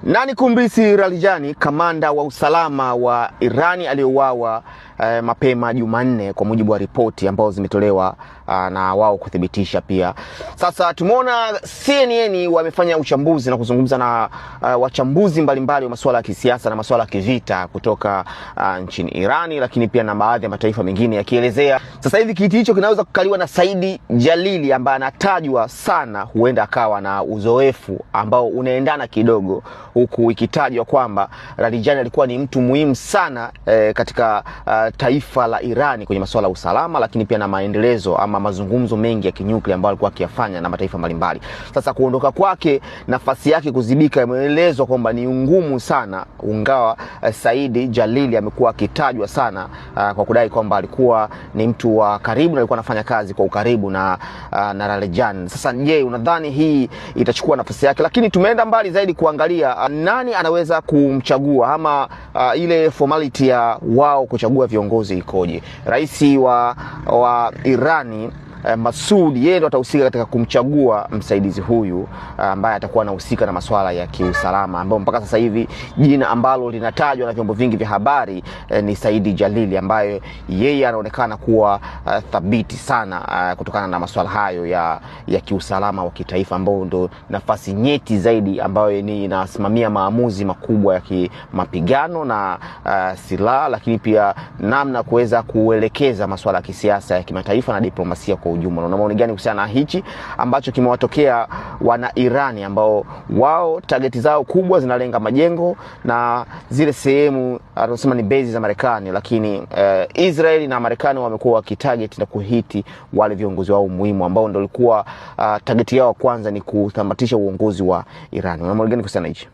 Nani Kumbisi Ralijani, kamanda wa usalama wa Irani aliyeuawa mapema Jumanne, kwa mujibu wa ripoti ambazo zimetolewa na wao kuthibitisha pia. Sasa tumeona CNN wamefanya uchambuzi na kuzungumza na wachambuzi mbalimbali wa masuala ya kisiasa na masuala ya kivita kutoka nchini Irani, lakini pia na baadhi ya mataifa mengine, yakielezea sasa hivi kiti hicho kinaweza kukaliwa na Saidi Jalili ambaye anatajwa sana huenda akawa na uzoefu ambao unaendana kidogo, huku ikitajwa kwamba Ralijani alikuwa ni mtu muhimu sana katika taifa la Irani kwenye masuala ya usalama, lakini pia na maendelezo ama mazungumzo mengi ya kinyuklia ambayo alikuwa akiyafanya na mataifa mbalimbali. Sasa kuondoka kwake, nafasi yake kuzibika, imeelezwa kwamba ni ngumu sana, ingawa Saidi Jalili amekuwa akitajwa sana kwa kudai kwamba alikuwa ni mtu wa karibu na alikuwa anafanya kazi kwa ukaribu na Ralijani. Sasa je, unadhani hii itachukua nafasi yake? Lakini tumeenda mbali zaidi kuangalia nani anaweza kumchagua, ama ile formality ya wao kuchagua viongozi ikoje. Rais wa Irani Masoud, yeye ndo atahusika katika kumchagua msaidizi huyu ambaye atakuwa anahusika na masuala ya kiusalama, ambao mpaka sasa hivi jina ambalo linatajwa na vyombo vingi vya habari ni Saidi Jalili, ambaye yeye anaonekana kuwa thabiti sana kutokana na masuala hayo ya kiusalama wa kitaifa, ambao ndo nafasi nyeti zaidi ambayo ni inasimamia maamuzi makubwa ya kimapigano na silaha, lakini pia namna kuweza kuelekeza masuala ya kisiasa ya kimataifa na diplomasia kwa ujumla. Una maoni gani kuhusiana na hichi ambacho kimewatokea wana Irani, ambao wao target zao kubwa zinalenga majengo na zile sehemu tunasema ni base za Marekani, lakini Israeli na Marekani wamekuwa wakitarget na kuhiti wale viongozi wao muhimu ambao ndio walikuwa target yao kwanza ni kutamatisha uongozi wa Irani. Una maoni gani kuhusiana na hichi?